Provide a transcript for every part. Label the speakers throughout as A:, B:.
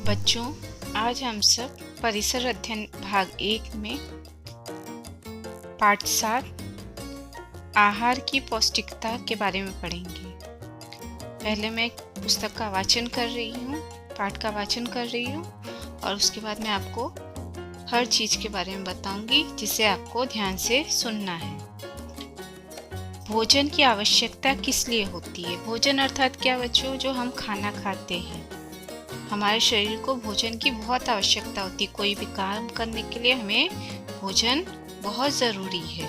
A: बच्चों, आज हम सब परिसर अध्ययन भाग 1 में पाठ 7 आहार की पौष्टिकता के बारे में पढ़ेंगे। पहले मैं एक पुस्तक का वाचन कर रही हूँ, पाठ का वाचन कर रही हूँ और उसके बाद मैं आपको हर चीज़ के बारे में बताऊंगी जिसे आपको ध्यान से सुनना है। भोजन की आवश्यकता किस लिए होती है? भोजन अर्थात क्या बच्चों? जो हम खाना खाते हैं। हमारे शरीर को भोजन की बहुत आवश्यकता होती है। कोई भी काम करने के लिए हमें भोजन बहुत ज़रूरी है।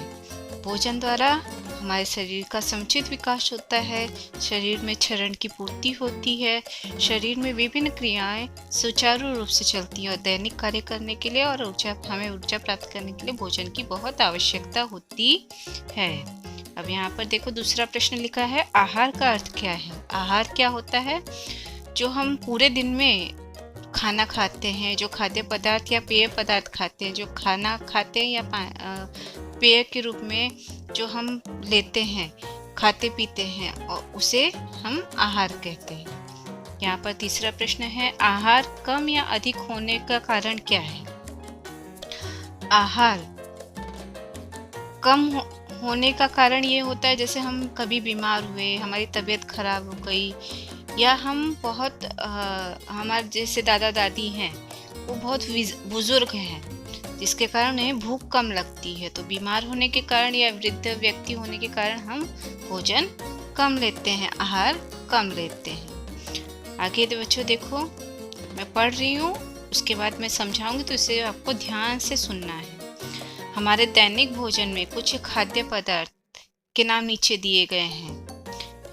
A: भोजन द्वारा हमारे शरीर का समुचित विकास होता है, शरीर में क्षरण की पूर्ति होती है, शरीर में विभिन्न क्रियाएं सुचारू रूप से चलती हैं और दैनिक कार्य करने के लिए और हमें ऊर्जा प्राप्त करने के लिए भोजन की बहुत आवश्यकता होती है। अब यहाँ पर देखो, दूसरा प्रश्न लिखा है, आहार का अर्थ क्या है? आहार क्या होता है? जो हम पूरे दिन में खाना खाते हैं, जो खाद्य पदार्थ या पेय पदार्थ खाते हैं, जो खाना खाते हैं या पेय के रूप में जो हम लेते हैं, खाते पीते हैं, और उसे हम आहार कहते हैं। यहाँ पर तीसरा प्रश्न है, आहार कम या अधिक होने का कारण क्या है? आहार कम होने का कारण ये होता है, जैसे हम कभी बीमार हुए, हमारी तबीयत खराब हो गई, या हम बहुत हमारे जैसे दादा दादी हैं, वो बहुत बुजुर्ग हैं जिसके कारण उन्हें भूख कम लगती है, तो बीमार होने के कारण या वृद्ध व्यक्ति होने के कारण हम भोजन कम लेते हैं, आहार कम लेते हैं। आगे बच्चों देखो, मैं पढ़ रही हूँ, उसके बाद मैं समझाऊंगी, तो इसे आपको ध्यान से सुनना है। हमारे दैनिक भोजन में कुछ खाद्य पदार्थ के नाम नीचे दिए गए हैं।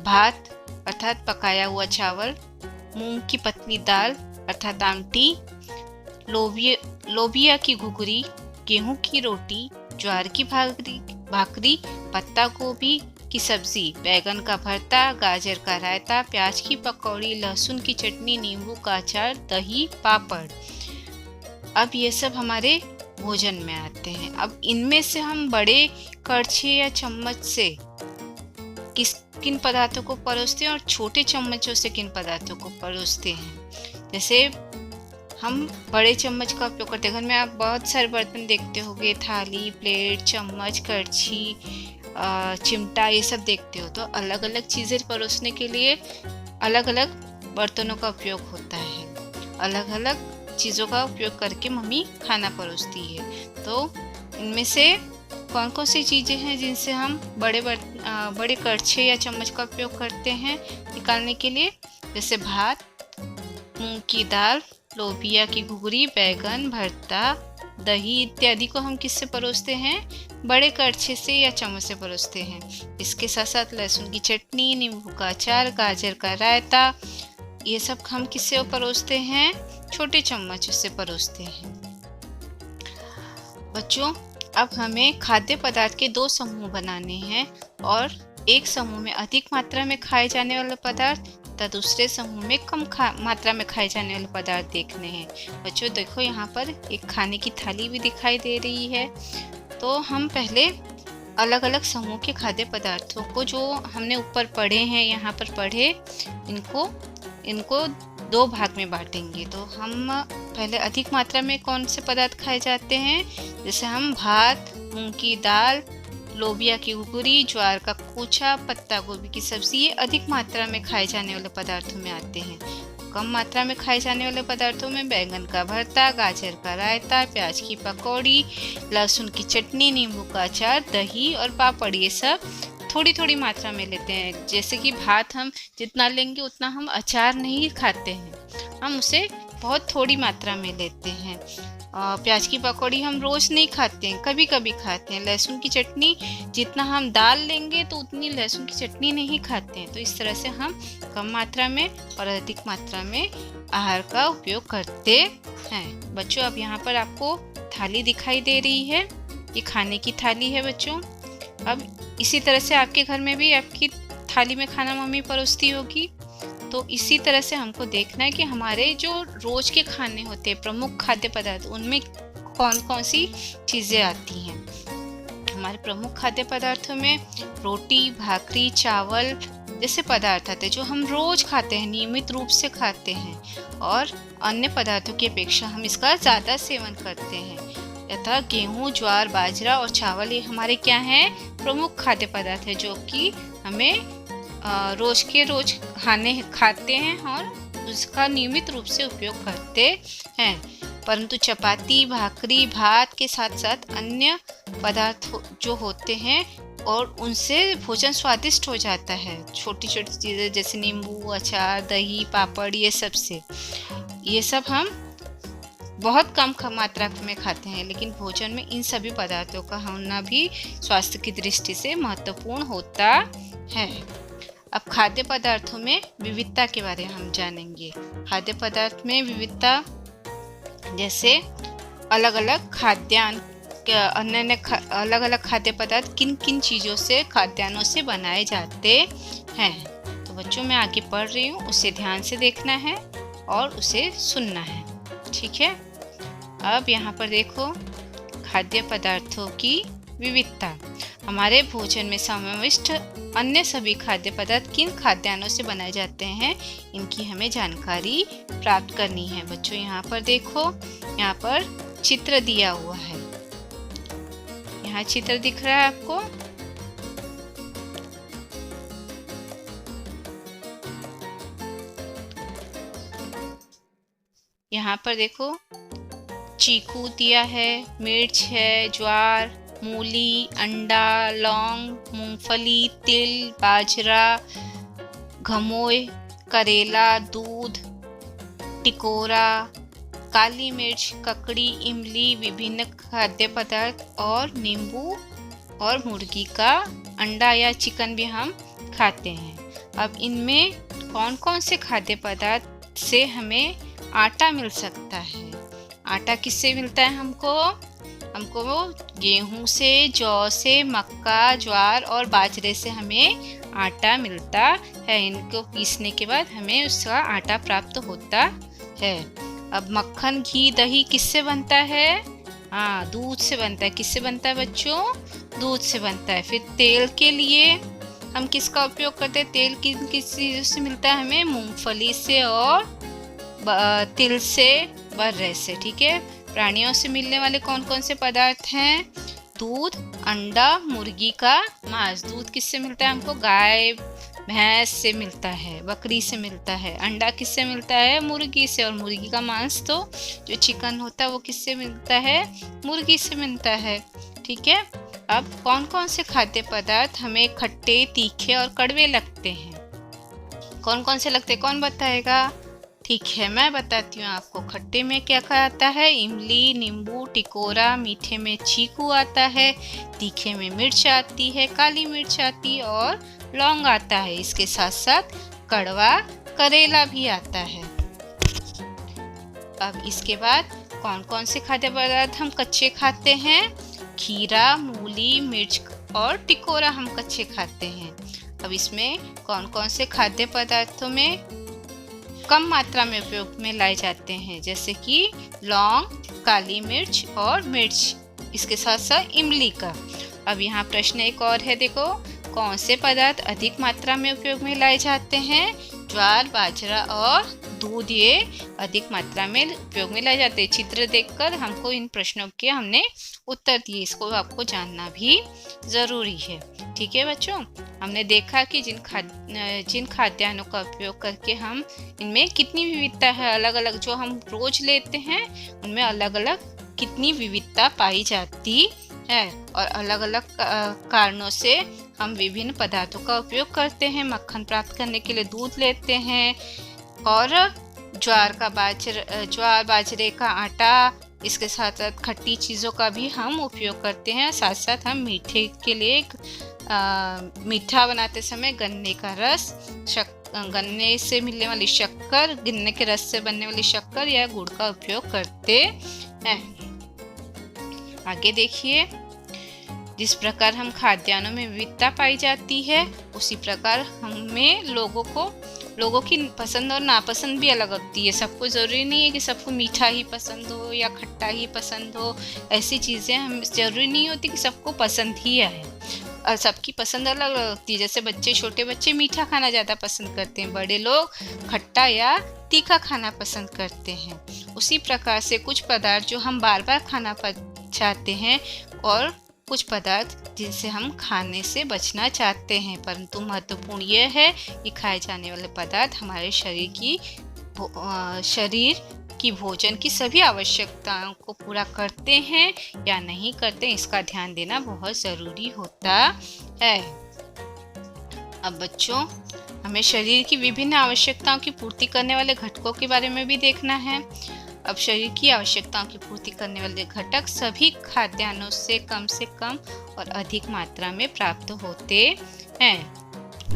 A: भात अर्थात पकाया हुआ चावल, मूंग की पतली दाल अर्थात आमटी, लोबिया की घुघरी, गेहूं की रोटी, ज्वार की भाकरी, पत्ता गोभी की सब्जी, बैगन का भरता, गाजर का रायता, प्याज की पकौड़ी, लहसुन की चटनी, नींबू का अचार, दही, पापड़। अब ये सब हमारे भोजन में आते हैं। अब इनमें से हम बड़े कड़छे या चम्मच से किन पदार्थों को परोसते हैं और छोटे चम्मचों से किन पदार्थों को परोसते हैं। जैसे हम बड़े चम्मच का उपयोग करते हैं। घर में आप बहुत सारे बर्तन देखते होंगे, थाली, प्लेट, चम्मच, कड़छी, चिमटा, ये सब देखते हो। तो अलग अलग चीज़ें परोसने के लिए अलग अलग बर्तनों का उपयोग होता है। अलग अलग चीज़ों का उपयोग करके मम्मी खाना परोसती है। तो इनमें से कौन कौन सी चीज़ें हैं जिनसे हम बड़े कड़छे या चम्मच का उपयोग करते हैं निकालने के लिए? जैसे भात, मूंग की दाल, लोबिया की घुघरी, बैगन भरता, दही इत्यादि को हम किससे परोसते हैं? बड़े कड़छे से या चम्मच से परोसते हैं। इसके साथ साथ लहसुन की चटनी, नींबू का अचार, गाजर का रायता, ये सब हम किससे परोसते हैं? छोटे चम्मच से परोसते हैं। बच्चों, अब हमें खाद्य पदार्थ के 2 समूह बनाने हैं और एक समूह में अधिक मात्रा में खाए जाने वाले पदार्थ तथा दूसरे समूह में कम मात्रा में खाए जाने वाले पदार्थ देखने हैं। बच्चों देखो, यहाँ पर एक खाने की थाली भी दिखाई दे रही है। तो हम पहले अलग अलग समूह के खाद्य पदार्थों को, जो हमने ऊपर पढ़े हैं, यहाँ पर पढ़े, इनको 2 भाग में बांटेंगे। तो हम पहले अधिक मात्रा में कौन से पदार्थ खाए जाते हैं? जैसे हम भात, मूंग की दाल, लोबिया की घुघरी, ज्वार का कोचा, पत्ता गोभी की सब्जी, ये अधिक मात्रा में खाए जाने वाले पदार्थों में आते हैं। कम मात्रा में खाए जाने वाले पदार्थों में बैगन का भरता, गाजर का रायता, प्याज की पकौड़ी, लहसुन की चटनी, नींबू का अचार, दही और पापड़, ये सब थोड़ी थोड़ी मात्रा में लेते हैं। जैसे कि भात हम जितना लेंगे उतना हम अचार नहीं खाते हैं, हम उसे बहुत थोड़ी मात्रा में लेते हैं। प्याज की पकौड़ी हम रोज़ नहीं खाते हैं, कभी कभी खाते हैं। लहसुन की चटनी जितना हम दाल लेंगे तो उतनी लहसुन की चटनी नहीं खाते हैं। तो इस तरह से हम कम मात्रा में और अधिक मात्रा में आहार का उपयोग करते हैं। बच्चों, अब यहाँ पर आपको थाली दिखाई दे रही है, ये खाने की थाली है बच्चों। अब इसी तरह से आपके घर में भी आपकी थाली में खाना मम्मी परोसती होगी। तो इसी तरह से हमको देखना है कि हमारे जो रोज के खाने होते हैं, प्रमुख खाद्य पदार्थ, उनमें कौन कौन सी चीज़ें आती हैं। हमारे प्रमुख खाद्य पदार्थों में रोटी, भाकरी, चावल, जैसे पदार्थ आते हैं जो हम रोज खाते हैं, नियमित रूप से खाते हैं, और अन्य पदार्थों की अपेक्षा हम इसका ज़्यादा सेवन करते हैं। यथा गेहूँ, ज्वार, बाजरा और चावल ये हमारे क्या हैं, प्रमुख खाद्य पदार्थ है जो कि हमें रोज के रोज खाते हैं और उसका नियमित रूप से उपयोग करते हैं। परंतु चपाती, भाकरी, भात के साथ साथ अन्य पदार्थ जो होते हैं और उनसे भोजन स्वादिष्ट हो जाता है। छोटी छोटी चीज़ें जैसे नींबू, अचार, दही, पापड़, ये सब हम बहुत कम मात्रा में खाते हैं, लेकिन भोजन में इन सभी पदार्थों का होना भी स्वास्थ्य की दृष्टि से महत्वपूर्ण होता है। अब खाद्य पदार्थों में विविधता के बारे में हम जानेंगे। खाद्य पदार्थ में विविधता जैसे अलग अलग खाद्य पदार्थ किन किन चीज़ों से, खाद्यान्नों से बनाए जाते हैं। तो बच्चों, मैं आगे पढ़ रही हूँ, उसे ध्यान से देखना है और उसे सुनना है, ठीक है। अब यहाँ पर देखो, खाद्य पदार्थों की विविधता। हमारे भोजन में समाविष्ट अन्य सभी खाद्य पदार्थ किन खाद्यान्नों से बनाए जाते हैं, इनकी हमें जानकारी प्राप्त करनी है। बच्चों, यहाँ पर देखो, यहाँ पर चित्र दिया हुआ है। यहाँ चित्र दिख रहा है आपको। यहाँ पर देखो, चीकू दिया है, मिर्च है, ज्वार, मूली, अंडा, लौंग, मूंगफली, तिल, बाजरा, घमोय, करेला, दूध, टिकोरा, काली मिर्च, ककड़ी, इमली, विभिन्न खाद्य पदार्थ और नींबू और मुर्गी का अंडा या चिकन भी हम खाते हैं। अब इनमें कौन कौन से खाद्य पदार्थ से हमें आटा मिल सकता है? आटा किससे मिलता है हमको गेहूं से, जौ से, मक्का, ज्वार और बाजरे से हमें आटा मिलता है। इनको पीसने के बाद हमें उसका आटा प्राप्त होता है। अब मक्खन, घी, दही किससे बनता है? हाँ, दूध से बनता है। किससे बनता है बच्चों? दूध से बनता है। फिर तेल के लिए हम किसका उपयोग करते हैं? तेल किस चीज़ों से मिलता है हमें? मूंगफली से और तिल से, बर्रे से, ठीक है। प्राणियों से मिलने वाले कौन कौन से पदार्थ हैं? दूध, अंडा, मुर्गी का मांस। दूध किससे मिलता है हमको? गाय, भैंस से मिलता है, बकरी से मिलता है। अंडा किससे मिलता है? मुर्गी से। और मुर्गी का मांस तो जो चिकन होता है वो किससे मिलता है? मुर्गी से मिलता है, ठीक है। अब कौन कौन से खाद्य पदार्थ हमें खट्टे, तीखे और कड़वे लगते हैं? कौन कौन से लगते हैं, कौन बताएगा? ठीक है, मैं बताती हूँ आपको। खट्टे में क्या आता है? इमली, नींबू, टिकोरा। मीठे में चीकू आता है। तीखे में मिर्च आती है, काली मिर्च आती है और लौंग आता है। इसके साथ साथ कड़वा करेला भी आता है। अब इसके बाद कौन कौन से खाद्य पदार्थ हम कच्चे खाते हैं? खीरा, मूली, मिर्च और टिकोरा हम कच्चे खाते हैं। अब इसमें कौन कौन से खाद्य पदार्थों में कम मात्रा में उपयोग में लाए जाते हैं? जैसे कि लौंग, काली मिर्च और मिर्च, इसके साथ साथ इमली का। अब यहाँ प्रश्न एक और है, देखो, कौन से पदार्थ अधिक मात्रा में उपयोग में लाए जाते हैं? ज्वार, बाजरा और दूध, ये अधिक मात्रा में उपयोग में लाए जाते हैं। चित्र देखकर हमको इन प्रश्नों के हमने उत्तर दिए, इसको आपको जानना भी जरूरी है, ठीक है बच्चों। हमने देखा कि जिन खाद्यान्नों का उपयोग करके हम इनमें कितनी विविधता है, अलग अलग जो हम रोज लेते हैं उनमें अलग अलग कितनी विविधता पाई जाती है, और अलग अलग कारणों से हम विभिन्न पदार्थों का उपयोग करते हैं। मक्खन प्राप्त करने के लिए दूध लेते हैं, और ज्वार बाजरे का आटा, इसके साथ साथ खट्टी चीज़ों का भी हम उपयोग करते हैं। साथ साथ हम मीठे के लिए मीठा बनाते समय गन्ने का रस, गन्ने से मिलने वाली शक्कर, गन्ने के रस से बनने वाली शक्कर या गुड़ का उपयोग करते हैं। आगे देखिए, जिस प्रकार हम खाद्यान्नों में विविधता पाई जाती है, उसी प्रकार हमें लोगों की पसंद और नापसंद भी अलग होती है। सबको ज़रूरी नहीं है कि सबको मीठा ही पसंद हो या खट्टा ही पसंद हो। ऐसी चीज़ें हम ज़रूरी नहीं होती कि सबको पसंद ही आए। सबकी पसंद अलग अलग होती है। जैसे छोटे बच्चे मीठा खाना ज़्यादा पसंद करते हैं, बड़े लोग खट्टा या तीखा खाना पसंद करते हैं। उसी प्रकार से कुछ पदार्थ जो हम बार बार खाना चाहते हैं और कुछ पदार्थ जिनसे हम खाने से बचना चाहते हैं, परंतु महत्वपूर्ण यह है कि खाए जाने वाले पदार्थ हमारे शरीर की भोजन की सभी आवश्यकताओं को पूरा करते हैं या नहीं करते, इसका ध्यान देना बहुत ज़रूरी होता है। अब बच्चों, हमें शरीर की विभिन्न आवश्यकताओं की पूर्ति करने वाले घटकों के बारे में भी देखना है। अब शरीर की आवश्यकताओं की पूर्ति करने वाले घटक सभी खाद्यान्नों से कम और अधिक मात्रा में प्राप्त होते हैं।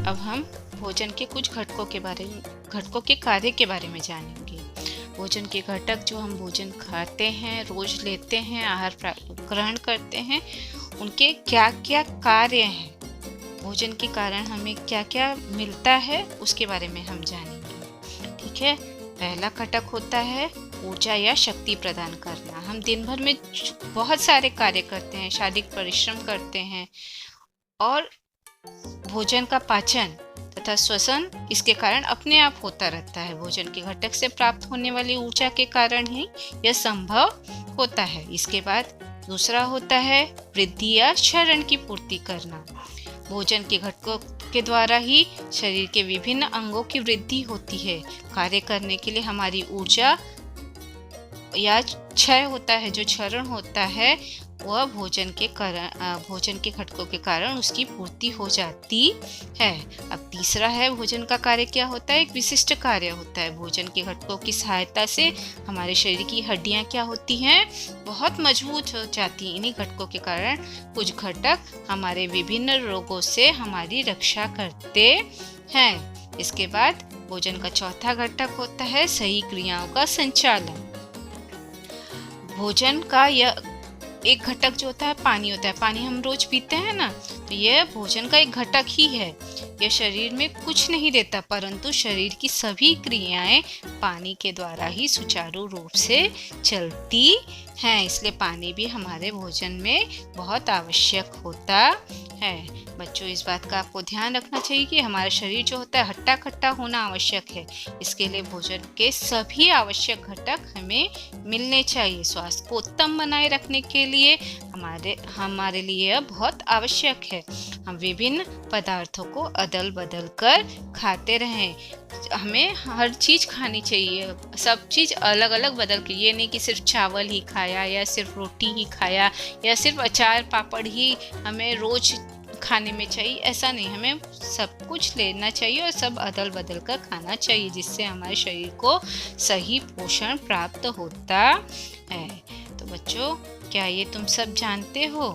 A: अब हम भोजन के कुछ घटकों के कार्य के बारे में जानेंगे। भोजन के घटक जो हम भोजन खाते हैं, रोज लेते हैं, आहार ग्रहण करते हैं, उनके क्या क्या कार्य हैं, भोजन के कारण हमें क्या क्या मिलता है, उसके बारे में हम जानेंगे। ठीक है। पहला घटक होता है ऊर्जा या शक्ति प्रदान करना। हम दिन भर में बहुत सारे कार्य करते हैं, शारीरिक परिश्रम करते हैं और भोजन का पाचन तथा श्वसन इसके कारण अपने आप होता रहता है। भोजन के घटक से प्राप्त होने वाली ऊर्जा के कारण ही यह संभव होता है। इसके बाद दूसरा होता है वृद्धि या क्षरण की पूर्ति करना। भोजन के घटकों के द्वारा ही शरीर के विभिन्न अंगों की वृद्धि होती है। कार्य करने के लिए हमारी ऊर्जा या क्षय होता है, जो क्षरण होता है, वह भोजन के घटकों के कारण उसकी पूर्ति हो जाती है। अब तीसरा है भोजन का कार्य क्या होता है, एक विशिष्ट कार्य होता है। भोजन के घटकों की सहायता से हमारे शरीर की हड्डियां क्या होती हैं, बहुत मजबूत हो जाती हैं। इन्हीं घटकों के कारण कुछ घटक हमारे विभिन्न रोगों से हमारी रक्षा करते हैं। इसके बाद भोजन का चौथा घटक होता है सही क्रियाओं का संचालन। भोजन का यह एक घटक जो होता है पानी होता है। पानी हम रोज पीते हैं ना, तो यह भोजन का एक घटक ही है। यह शरीर में कुछ नहीं देता, परंतु शरीर की सभी क्रियाएं पानी के द्वारा ही सुचारू रूप से चलती हैं। इसलिए पानी भी हमारे भोजन में बहुत आवश्यक होता है। बच्चों, इस बात का आपको ध्यान रखना चाहिए कि हमारा शरीर जो होता है हट्टा कट्टा होना आवश्यक है। इसके लिए भोजन के सभी आवश्यक घटक हमें मिलने चाहिए। स्वास्थ्य को उत्तम बनाए रखने के लिए हमारे लिए यह बहुत आवश्यक है। हम विभिन्न पदार्थों को अदल बदल कर खाते रहें। हमें हर चीज़ खानी चाहिए, सब चीज़ अलग अलग बदल के। ये नहीं कि सिर्फ चावल ही खाया या सिर्फ रोटी ही खाया या सिर्फ अचार पापड़ ही हमें रोज खाने में चाहिए, ऐसा नहीं। हमें सब कुछ लेना चाहिए और सब अदल बदल कर खाना चाहिए, जिससे हमारे शरीर को सही पोषण प्राप्त होता है। तो बच्चों, क्या ये तुम सब जानते हो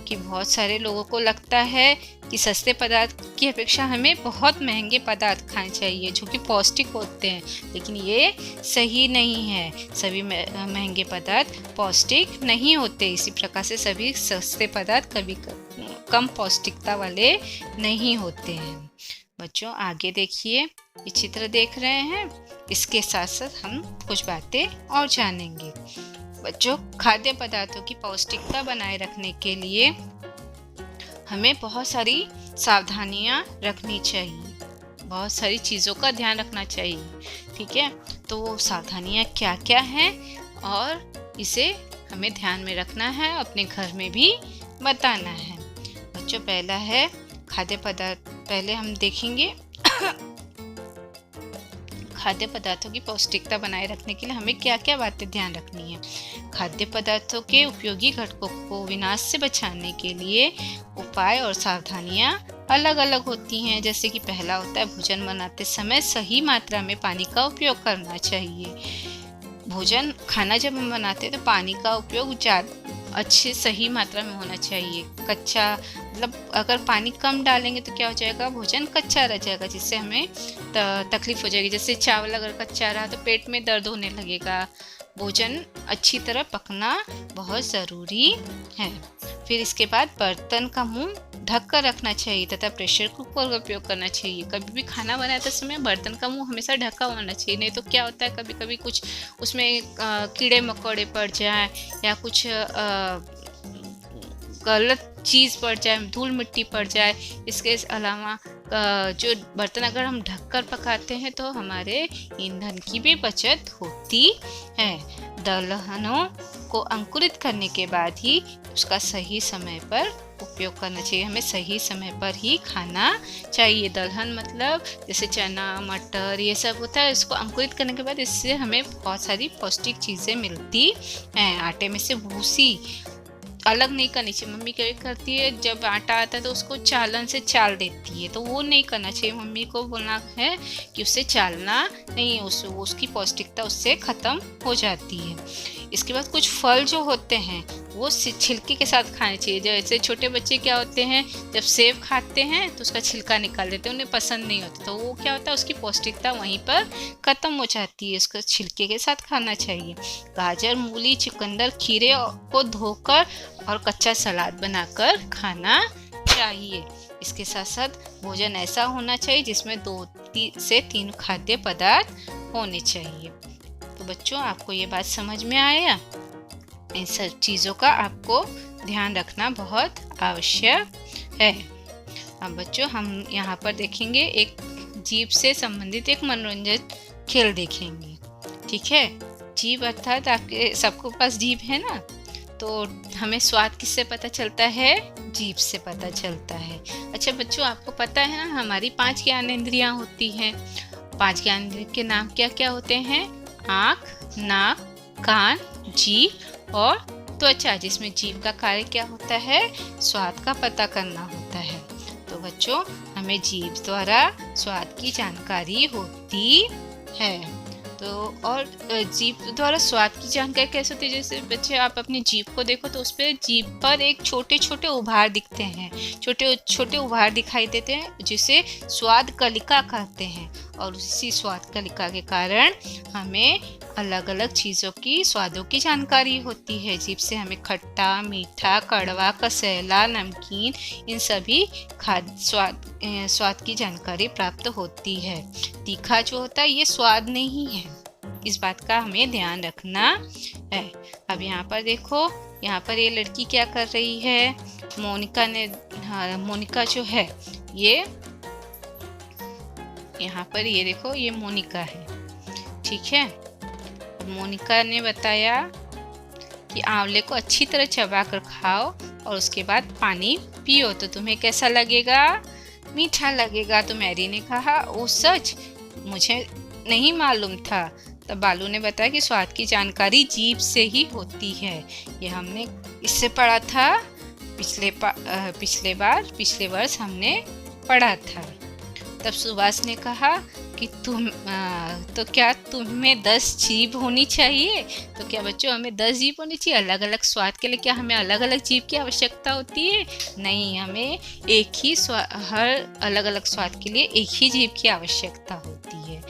A: कि बहुत सारे लोगों को लगता है कि सस्ते पदार्थ की अपेक्षा हमें बहुत महंगे पदार्थ खाने चाहिए जो कि पौष्टिक होते हैं, लेकिन ये सही नहीं है। सभी महंगे पदार्थ पौष्टिक नहीं होते। इसी प्रकार से सभी सस्ते पदार्थ कभी कम पौष्टिकता वाले नहीं होते हैं। बच्चों, आगे देखिए, ये चित्र देख रहे हैं, इसके साथ साथ हम कुछ बातें और जानेंगे। बच्चों, खाद्य पदार्थों की पौष्टिकता बनाए रखने के लिए हमें बहुत सारी सावधानियां रखनी चाहिए, बहुत सारी चीज़ों का ध्यान रखना चाहिए। ठीक है, तो वो सावधानियां क्या क्या हैं और इसे हमें ध्यान में रखना है, अपने घर में भी बताना है। बच्चों, पहला है खाद्य पदार्थ। पहले हम देखेंगे खाद्य पदार्थों की पौष्टिकता बनाए रखने के लिए हमें क्या क्या बातें ध्यान रखनी है। खाद्य पदार्थों के उपयोगी घटकों को विनाश से बचाने के लिए उपाय और सावधानियां अलग अलग होती हैं। जैसे कि पहला होता है भोजन बनाते समय सही मात्रा में पानी का उपयोग करना चाहिए। भोजन खाना जब हम बनाते हैं तो पानी का उपयोग अच्छे सही मात्रा में होना चाहिए। कच्चा मतलब अगर पानी कम डालेंगे तो क्या हो जाएगा, भोजन कच्चा रह जाएगा, जिससे हमें तकलीफ हो जाएगी। जैसे चावल अगर कच्चा रहा तो पेट में दर्द होने लगेगा। भोजन अच्छी तरह पकना बहुत ज़रूरी है। फिर इसके बाद बर्तन का मुंह ढक कर रखना चाहिए तथा प्रेशर कुकर का उपयोग करना चाहिए। कभी भी खाना बनाते समय बर्तन का मुंह हमेशा ढका होना चाहिए, नहीं तो क्या होता है कभी कभी कुछ उसमें कीड़े मकोड़े पड़ जाए या कुछ गलत चीज़ पड़ जाए, धूल मिट्टी पड़ जाए। इसके अलावा जो बर्तन अगर हम ढककर पकाते हैं तो हमारे ईंधन की भी बचत होती है। दलहनों को अंकुरित करने के बाद ही उसका सही समय पर उपयोग करना चाहिए। हमें सही समय पर ही खाना चाहिए। दलहन मतलब जैसे चना, मटर, ये सब होता है। इसको अंकुरित करने के बाद इससे हमें बहुत सारी पौष्टिक चीज़ें मिलती हैं। आटे में से भूसी अलग नहीं करनी चाहिए। मम्मी क्या करती है, जब आटा आता है तो उसको चालन से चाल देती है, तो वो नहीं करना चाहिए। मम्मी को बोलना है कि उससे चालना नहीं, उसकी पौष्टिकता उससे ख़त्म हो जाती है। इसके बाद कुछ फल जो होते हैं वो छिलके के साथ खाने चाहिए। जैसे छोटे बच्चे क्या होते हैं, जब सेब खाते हैं तो उसका छिलका निकाल देते हैं, उन्हें पसंद नहीं होता, तो वो क्या होता है, उसकी पौष्टिकता वहीं पर ख़त्म हो जाती है। उसको छिलके के साथ खाना चाहिए। गाजर, मूली, चुकंदर, खीरे को धोकर और कच्चा सलाद बनाकर खाना चाहिए। इसके साथ साथ भोजन ऐसा होना चाहिए जिसमें 2 से 3 खाद्य पदार्थ होने चाहिए। तो बच्चों, आपको ये बात समझ में आया? इन सब चीज़ों का आपको ध्यान रखना बहुत आवश्यक है। अब बच्चों, हम यहाँ पर देखेंगे एक जीभ से संबंधित एक मनोरंजन खेल देखेंगे। ठीक है? जीभ अर्थात आपके सबके पास जीभ है ना, तो हमें स्वाद किससे पता चलता है? जीभ से पता चलता है। अच्छा बच्चों, आपको पता है ना, हमारी 5 ज्ञानेंद्रियाँ होती हैं। 5 ज्ञानेंद्रियों के नाम क्या क्या होते हैं? आँख, नाक, कान, जीभ और त्वचा, जिसमें जीभ का कार्य क्या होता है? स्वाद का पता करना होता है। तो बच्चों, हमें जीभ द्वारा स्वाद की जानकारी होती है। तो और जीभ द्वारा स्वाद की जानकारी कैसे होती है? जैसे बच्चे, आप अपनी जीभ को देखो तो उस पर जीभ पर एक छोटे छोटे उभार दिखते हैं, छोटे छोटे उभार दिखाई देते हैं, जिसे स्वाद कलिका कहते हैं। और उसी स्वाद कलिका के कारण हमें अलग अलग चीज़ों की स्वादों की जानकारी होती है। जीभ से हमें खट्टा, मीठा, कड़वा, कसैला, नमकीन, इन सभी स्वाद की जानकारी प्राप्त होती है। तीखा जो होता है ये स्वाद नहीं है, इस बात का हमें ध्यान रखना है। अब यहाँ पर देखो, यहाँ पर ये लड़की क्या कर रही है? मोनिका जो है, ये यहाँ पर ये देखो, ये मोनिका है। ठीक है? मोनिका ने बताया कि आंवले को अच्छी तरह चबा कर खाओ और उसके बाद पानी पियो तो तुम्हें कैसा लगेगा? मीठा लगेगा। तो मैरी ने कहा, ओ सच, मुझे नहीं मालूम था। तब बालू ने बताया कि स्वाद की जानकारी जीभ से ही होती है। ये हमने इससे पढ़ा था पिछले वर्ष हमने पढ़ा था। तब सुभाष ने कहा कि तो क्या तुम्हें 10 जीभ होनी चाहिए? तो क्या बच्चों, हमें 10 जीभ होनी चाहिए अलग अलग स्वाद के लिए? क्या हमें अलग अलग जीभ की आवश्यकता होती है? नहीं, हमें एक ही हर अलग अलग स्वाद के लिए एक ही जीभ की आवश्यकता होती है।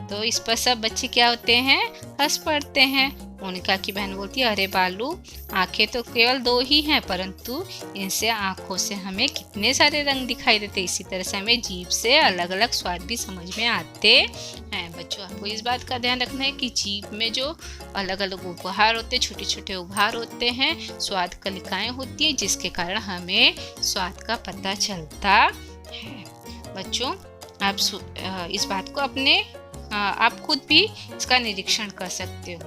A: तो इस पर सब बच्चे क्या होते हैं? हंस पड़ते हैं। मोनिका की बहन बोलती है, अरे बालू, आंखें तो केवल 2 ही हैं, परंतु इनसे आंखों से हमें कितने सारे रंग दिखाई देते। इसी तरह से हमें जीभ से अलग अलग स्वाद भी समझ में आते हैं। बच्चों, आपको इस बात का ध्यान रखना है कि जीभ में जो अलग अलग उभार होते हैं, छोटे छोटे उभार होते हैं, स्वाद कलिकाएं होती हैं, जिसके कारण हमें स्वाद का पता चलता है। बच्चों, आप इस बात को आप खुद भी इसका निरीक्षण कर सकते हो।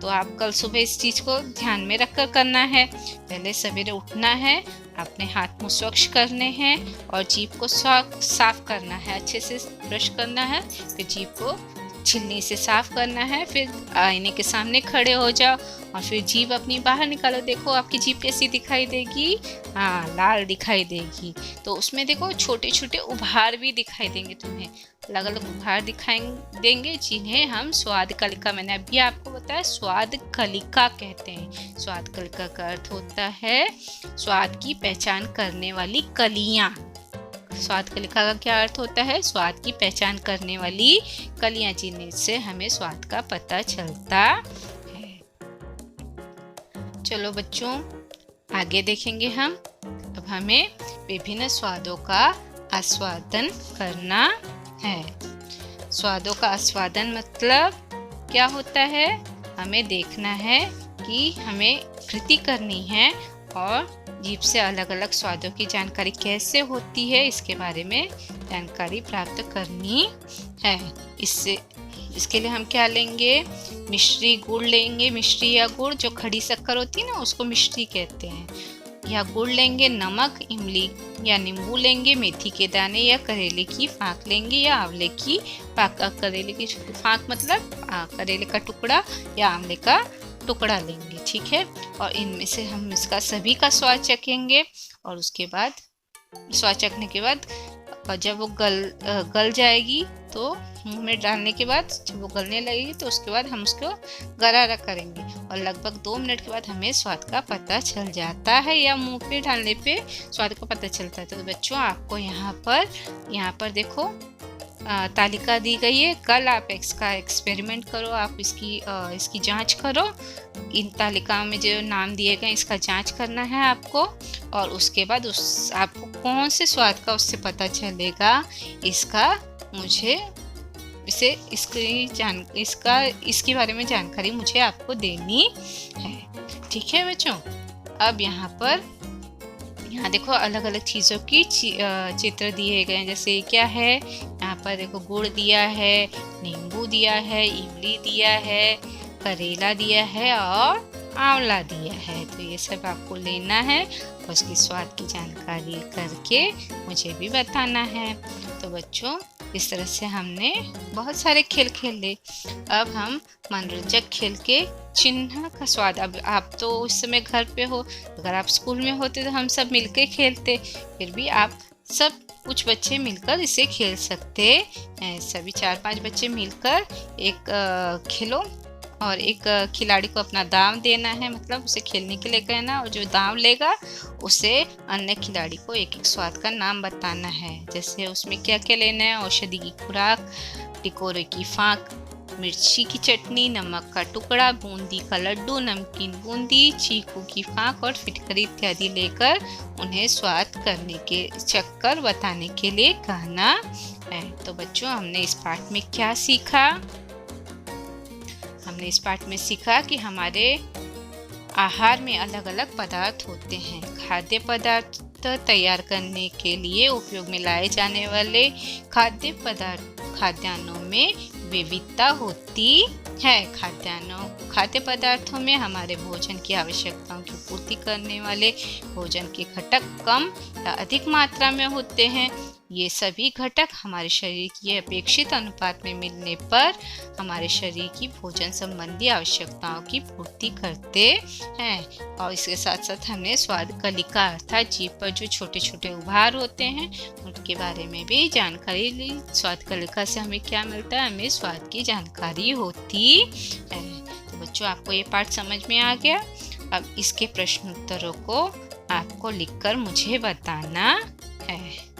A: तो आप कल सुबह इस चीज़ को ध्यान में रखकर करना है। पहले सवेरे उठना है, अपने हाथ मुंह स्वच्छ करने हैं और जीभ को साफ करना है, अच्छे से ब्रश करना है, फिर जीभ को छिलनी से साफ करना है। फिर आईने के सामने खड़े हो जाओ और फिर जीभ अपनी बाहर निकालो। देखो आपकी जीभ कैसी दिखाई देगी? हाँ, लाल दिखाई देगी। तो उसमें देखो छोटे छोटे उभार भी दिखाई देंगे तुम्हें, अलग अलग उभार दिखाई देंगे, जिन्हें हम स्वाद कलिका, मैंने अभी आपको बताया, स्वाद कलिका कहते हैं। स्वाद कलिका का अर्थ होता है स्वाद की पहचान करने वाली कलियां। स्वाद कलिका का क्या अर्थ होता है? स्वाद की पहचान करने वाली कलियां, जिनसे हमें स्वाद का पता चलता है। चलो बच्चों, आगे देखेंगे हम। अब हमें विभिन्न स्वादों का आस्वादन करना है। स्वादों का आस्वादन मतलब क्या होता है? हमें देखना है कि हमें कृति करनी है और जीभ से अलग अलग स्वादों की जानकारी कैसे होती है इसके बारे में जानकारी प्राप्त करनी है। इसके लिए हम क्या लेंगे, मिश्री गुड़ लेंगे। मिश्री या गुड़, जो खड़ी शक्कर होती है ना, उसको मिश्री कहते हैं। या गुड़ लेंगे, नमक, इमली या नींबू लेंगे, मेथी के दाने या करेले की फाँक लेंगे या आंवले की फाँक। करेले की फाँक मतलब करेले का टुकड़ा या आंवले का टुकड़ा लेंगे, ठीक है। और इनमें से हम इसका सभी का स्वाद चखेंगे और उसके बाद स्वाद चखने के बाद जब वो गल जाएगी तो मुंह में डालने के बाद जब वो गलने लगेगी तो उसके बाद हम उसको गरारा करेंगे और लगभग 2 मिनट के बाद हमें स्वाद का पता चल जाता है या मुंह पे डालने पे स्वाद का पता चलता है। तो बच्चों, आपको यहाँ पर देखो तालिका दी गई है। कल आप इसका एक्सपेरिमेंट करो, आप इसकी जांच करो। इन तालिकाओं में जो नाम दिए गए इसका जांच करना है आपको और उसके बाद आपको कौन से स्वाद का उससे पता चलेगा इसके बारे में जानकारी मुझे आपको देनी है, ठीक है बच्चों। अब यहाँ देखो अलग अलग चीज़ों की चित्र दिए गए हैं। जैसे क्या है, यहाँ पर देखो गुड़ दिया है, नींबू दिया है, इमली दिया है, करेला दिया है और आंवला दिया है। तो ये सब आपको लेना है और उसकी स्वाद की जानकारी करके मुझे भी बताना है। तो बच्चों, इस तरह से हमने बहुत सारे खेल खेल ले। अब हम मनोरंजक खेल के चिन्ह का स्वाद। अब आप तो उस समय घर पे हो, अगर आप स्कूल में होते तो हम सब मिलकर खेलते। फिर भी आप सब कुछ बच्चे मिलकर इसे खेल सकते हैं। सभी 4-5 बच्चे मिलकर एक खेलो और एक खिलाड़ी को अपना दाव देना है, मतलब उसे खेलने के लिए कहना, और जो दाव लेगा उसे अन्य खिलाड़ी को एक एक स्वाद का नाम बताना है। जैसे उसमें क्या क्या लेना है, औषधि की खुराक, टिकोरे की फाँक, मिर्ची की चटनी, नमक का टुकड़ा, बूंदी का लड्डू, नमकीन बूंदी, चीकू की फाँक और फिटकरी इत्यादि लेकर उन्हें स्वाद करने के चक्कर बताने के लिए कहना है। तो बच्चों, हमने इस पाठ में क्या सीखा? हमने इस पाठ में सीखा कि हमारे आहार में अलग अलग पदार्थ होते हैं। खाद्य पदार्थ तैयार करने के लिए उपयोग में लाए जाने वाले खाद्यान्नों में विविधता होती है। खाद्य पदार्थों में हमारे भोजन की आवश्यकताओं की पूर्ति करने वाले भोजन के घटक कम या अधिक मात्रा में होते हैं। ये सभी घटक हमारे शरीर की अपेक्षित अनुपात में मिलने पर हमारे शरीर की भोजन संबंधी आवश्यकताओं की पूर्ति करते हैं। और इसके साथ साथ हमने स्वाद कलिका अर्थात जीभ पर जो छोटे छोटे उभार होते हैं उनके बारे में भी जानकारी ली। स्वाद कलिका से हमें क्या मिलता है? हमें स्वाद की जानकारी होती है। तो बच्चों, आपको ये पाठ समझ में आ गया। अब इसके प्रश्न उत्तरों को आपको लिखकर मुझे बताना है।